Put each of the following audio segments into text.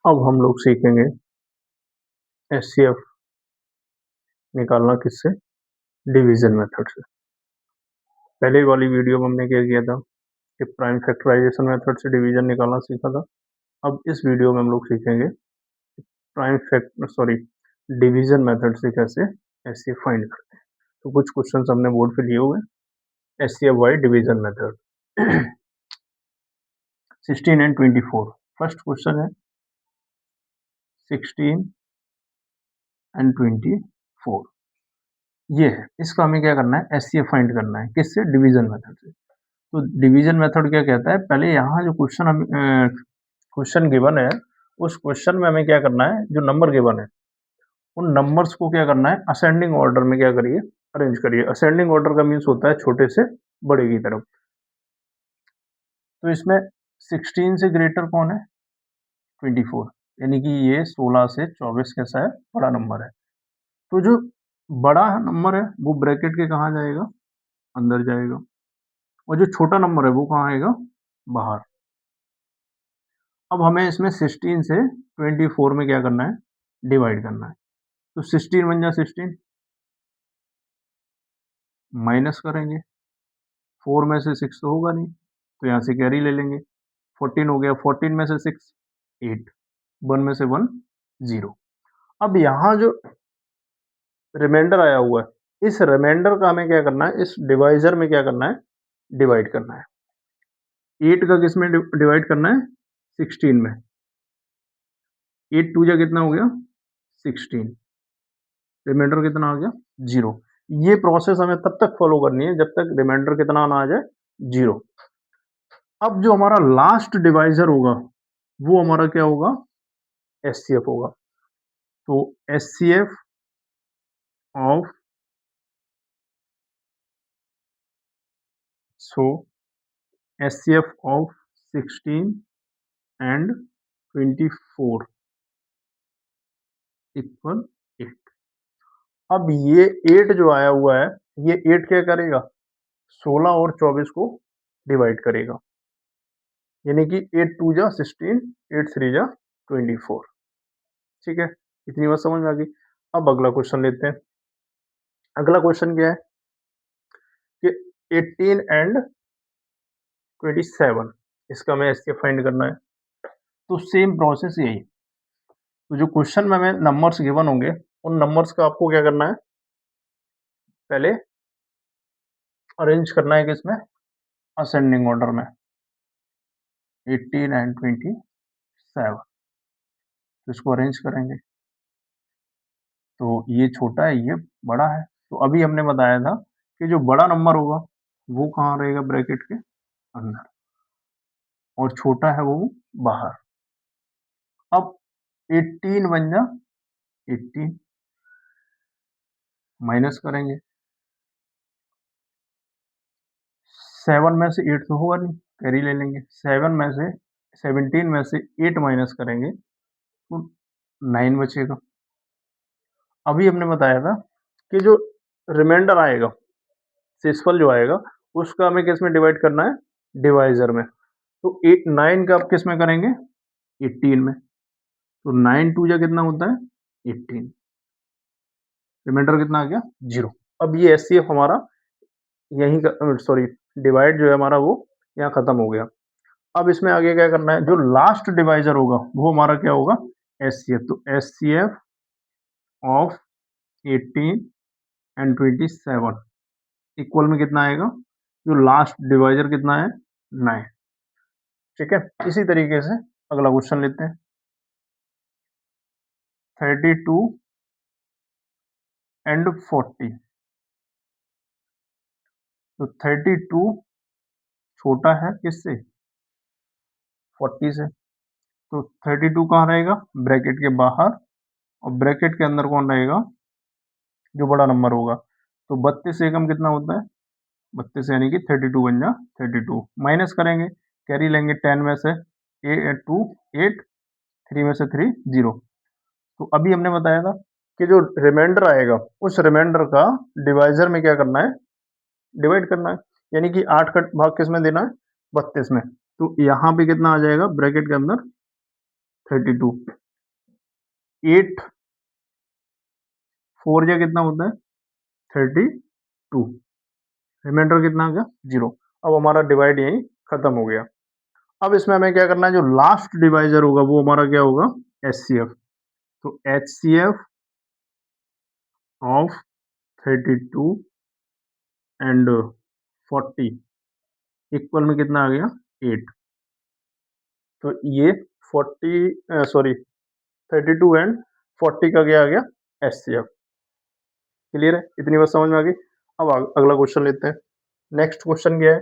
अब हम लोग सीखेंगे एचसीएफ निकालना किससे, डिवीजन मेथड से। पहले वाली वीडियो में हमने क्या किया था कि प्राइम फैक्टराइजेशन मेथड से डिवीजन निकालना सीखा था। अब इस वीडियो में हम लोग सीखेंगे डिवीजन मेथड से कैसे एचसीएफ फाइंड करते हैं। तो कुछ क्वेश्चन हमने बोर्ड पे लिए हुए, HCF by division method 16 and 24। First question है 16 एंड 24, ये है। इसका हमें क्या करना है, एचसीएफ फाइंड करना है किससे, डिवीजन मेथड से। तो डिवीजन मेथड क्या कहता है, पहले यहाँ जो क्वेश्चन गिवन है उस क्वेश्चन में हमें क्या करना है, जो नंबर गिवन है उन नंबर्स को क्या करना है, असेंडिंग ऑर्डर में क्या करिए, अरेंज करिए। असेंडिंग ऑर्डर का मीन्स होता है छोटे से बड़े की तरफ। तो इसमें 16 से ग्रेटर कौन है, 24, यानी कि ये 16 से 24 कैसा है, बड़ा नंबर है। तो जो बड़ा नंबर है वो ब्रैकेट के कहाँ जाएगा, अंदर जाएगा, और जो छोटा नंबर है वो कहाँ आएगा, बाहर। अब हमें इसमें 16 से 24 में क्या करना है, डिवाइड करना है। तो 16 बन जा 16, माइनस करेंगे, 4 में से 6 तो होगा नहीं तो यहाँ से कैरी ले लेंगे, 14 हो गया, 14 में से 6 8, 1 में से 1 0। अब यहाँ जो रिमाइंडर आया हुआ है इस रिमाइंडर का हमें क्या करना है, इस डिवाइजर में क्या करना है, डिवाइड करना है। 8 का किस में डिवाइड करना है, 16 में। 8 टू जा कितना हो गया, 16, रिमाइंडर कितना आ गया, 0। ये प्रोसेस हमें तब तक फॉलो करनी है जब तक रिमाइंडर कितना ना आ जाए, 0। अब जो हमारा लास्ट डिवाइजर होगा वो हमारा क्या होगा, एचसीएफ होगा। तो HCF of HCF of 16 and 24 equal 8। अब ये 8 जो आया हुआ है, ये 8 क्या करेगा, 16 और 24 को डिवाइड करेगा, यानी कि 8 टू जा 16, 8 3 जा 24। ठीक है, इतनी बात समझ में आ गई। अब अगला क्वेश्चन लेते हैं। अगला क्वेश्चन क्या है कि 18 एंड 27, इसका हमें एचसीएफ फाइंड करना है। तो सेम प्रोसेस यही। तो जो क्वेश्चन में हमें नंबर्स गिवन होंगे उन नंबर्स का आपको क्या करना है, पहले अरेंज करना है किसमें, असेंडिंग ऑर्डर में, 18 एंड 27। तो इसको अरेंज करेंगे, तो ये छोटा है ये बड़ा है। तो अभी हमने बताया था कि जो बड़ा नंबर होगा वो कहाँ रहेगा, ब्रैकेट के अंदर, और छोटा है वो बाहर। अब 18 बन जा 18, माइनस करेंगे, 7 में से 8 तो होगा नहीं, कैरी ले लेंगे, 17 में से 8 माइनस करेंगे तो 9 बचेगा। अभी हमने बताया था कि जो रिमाइंडर आएगा, शेषफल जो आएगा उसका हमें किस में डिवाइड करना है, डिवाइजर में। तो 9 का आप किस में करेंगे, 18 में। तो 9 टू जा कितना होता है, 18, रिमाइंडर कितना आ गया, 0। अब ये एचसीएफ हमारा यहीं का डिवाइड जो है हमारा वो यहाँ खत्म हो गया। अब इसमें आगे क्या करना है, जो लास्ट डिवाइजर होगा वो हमारा क्या होगा, एचसीएफ। तो एचसीएफ ऑफ 18 एंड 27 इक्वल में कितना आएगा, जो लास्ट डिवाइजर कितना है, 9। ठीक है, इसी तरीके से अगला क्वेश्चन लेते हैं। 32 एंड 40। तो 32 छोटा है किससे, 40 से। तो 32 कहाँ रहेगा, ब्रैकेट के बाहर, और ब्रैकेट के अंदर कौन रहेगा, जो बड़ा नंबर होगा। तो 32 से एकम कितना होता है, 32, यानी कि 32 बन जा 32, माइनस करेंगे, कैरी लेंगे, 10 में से 2 8, 3 में से 3 0। तो अभी हमने बताया था कि जो रिमाइंडर आएगा उस रिमाइंडर का डिवाइजर में क्या करना है, डिवाइड करना है, यानी कि 8 का भाग किस में देना है, 32 में। तो यहाँ पे कितना आ जाएगा, ब्रैकेट के अंदर 32, 8 4 या कितना होता है 32, रिमाइंडर कितना आ गया 0। अब हमारा डिवाइड यहीं खत्म हो गया। अब इसमें हमें क्या करना है, जो लास्ट डिवाइजर होगा वो हमारा क्या होगा HCF। तो HCF ऑफ 32 एंड 40 इक्वल में कितना आ गया 8। तो ये 32 एंड 40 का क्या आ गया HCF। क्लियर है, इतनी बात समझ में आ गई। अब अगला क्वेश्चन लेते हैं। नेक्स्ट क्वेश्चन क्या है,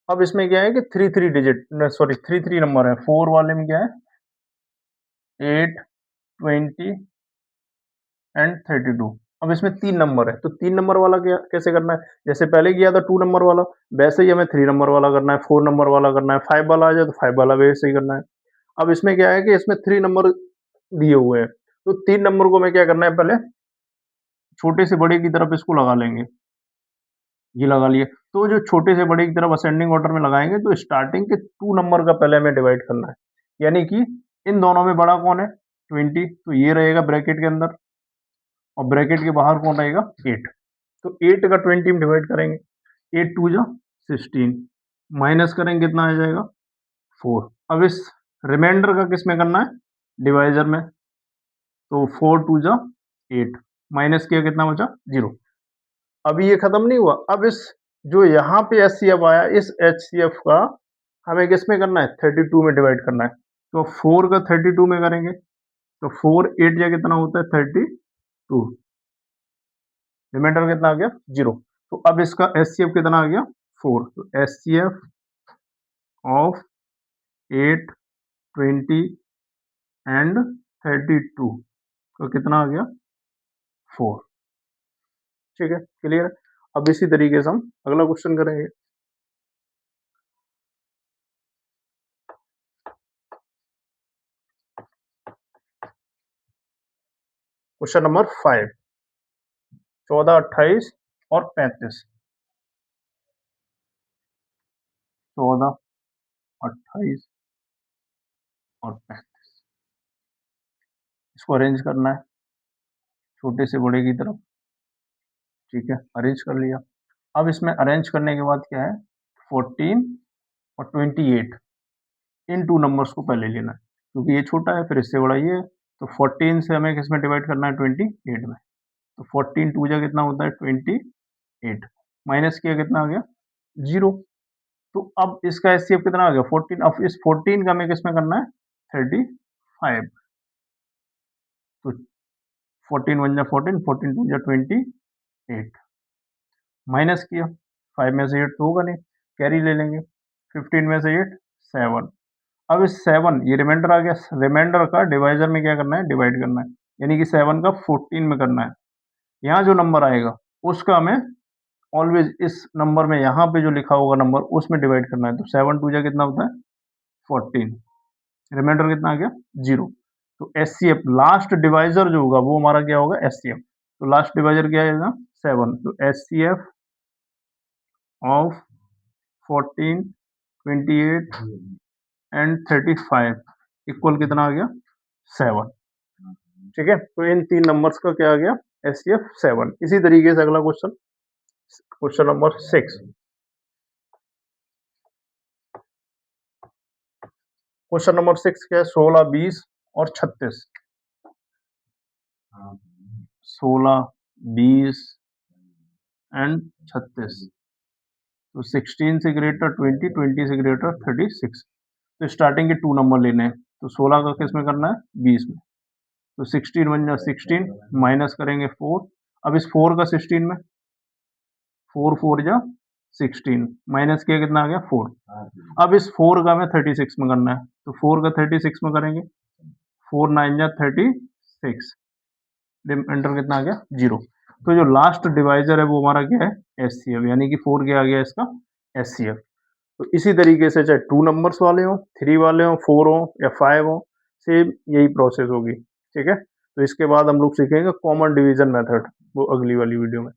अब इसमें क्या है कि 3 नंबर है। 4 वाले में क्या है 8 20 एंड 32। अब इसमें 3 नंबर है, तो 3 नंबर वाला क्या कैसे करना है, जैसे पहले किया था 2 नंबर वाला, वैसे ही हमें 3 नंबर वाला करना है, 4 नंबर वाला करना है, 5 वाला आ जाए तो 5 वाला वैसे ही करना है। अब इसमें क्या है कि इसमें 3 नंबर दिए हुए हैं, तो 3 नंबर को हमें क्या करना है, पहले छोटे से बड़े की तरफ इसको लगा लेंगे। ये लगा लिए, तो जो छोटे से बड़े की तरफ असेंडिंग ऑर्डर में लगाएंगे, तो स्टार्टिंग के 2 नंबर का पहले हमें डिवाइड करना है, यानी कि इन दोनों में बड़ा कौन है 20, तो ये रहेगा ब्रैकेट के अंदर, और ब्रैकेट के बाहर कौन रहेगा 8। तो 8 का 20 में डिवाइड करेंगे, 8 2 जा 16, माइनस करेंगे कितना आ जाएगा 4। अब इस रिमाइंडर का किस में करना है डिवाइजर में, तो 4 2 जा 8, माइनस किया कितना बचा 0। अभी ये खत्म नहीं हुआ, अब इस जो यहाँ पे HCF आया, इस HCF का हमें किस में करना है 32 में डिवाइड करना है। तो 4 का 32 में करेंगे, तो 4 8 या कितना होता है 32, रिमाइंडर कितना आ गया 0। तो अब इसका HCF कितना आ गया 4। तो HCF ऑफ 8 20 एंड 32 तो कितना आ गया 4। ठीक है, क्लियर है। अब इसी तरीके से हम अगला क्वेश्चन करेंगे। क्वेश्चन नंबर 5, 14 28 और 35। 14 28 और 35 इसको अरेंज करना है छोटे से बड़े की तरफ। ठीक है, अरेंज कर लिया। अब इसमें अरेंज करने के बाद क्या है 14 और 28, इन 2 नंबर्स को पहले लेना है, क्योंकि ये छोटा है फिर इससे बड़ा ये है। तो 14 से हमें किसमें डिवाइड करना है 28 में। तो 14 2 जा कितना होता है 28, माइनस किया कितना आ गया 0। तो अब इसका HCF कितना आ गया 14। अब इस 14 का हमें किसमें करना है 35। तो 14 1 जा 14, 14 2 जा 28, माइनस किया 5 में से 8 तो होगा नहीं, कैरी ले लेंगे, 15 में से 8 7। अब इस 7 ये रिमाइंडर आ गया, रिमाइंडर का डिवाइजर में क्या करना है डिवाइड करना है, यानी कि 7 का 14 में करना है। यहाँ जो नंबर आएगा उसका हमें ऑलवेज इस नंबर में यहाँ पे जो लिखा होगा नंबर उसमें डिवाइड करना है। तो 7 2 जा कितना होता है 14, रिमाइंडर कितना आ गया 0। तो HCF लास्ट डिवाइजर जो होगा वो हमारा क्या होगा HCF। तो लास्ट डिवाइजर क्या आएगा 7। तो HCF ऑफ 14 28 एंड 35 इक्वल कितना आ गया 7। ठीक है, तो इन 3 नंबर्स का क्या आ गया HCF 7। इसी तरीके से अगला question, question number 6। Question number 6 क्या है 16 20 और 36। 16 20 एंड 36, तो 16 से ग्रेटर 20 20 से ग्रेटर 36। तो स्टार्टिंग के 2 नंबर लेने हैं, तो 16 का किस में करना है 20 में। तो 16 1 जा 16, माइनस करेंगे 4। अब इस 4 का 16 में, 4 4 जा 16, माइनस किया कितना आ गया 4। अब इस 4 का हमें 36 में करना है, तो 4 का 36 में करेंगे, 4 9 जा 36, रिमाइंडर कितना आ गया 0। तो जो लास्ट डिवाइजर है वो हमारा क्या है HCF, यानी कि 4 क्या आ गया इसका HCF। तो इसी तरीके से चाहे 2 नंबर्स वाले हों 3 वाले हों 4 हों या 5 हों, सेम यही प्रोसेस होगी। ठीक है, तो इसके बाद हम लोग सीखेंगे कॉमन डिवीजन मेथड, वो अगली वाली वीडियो में।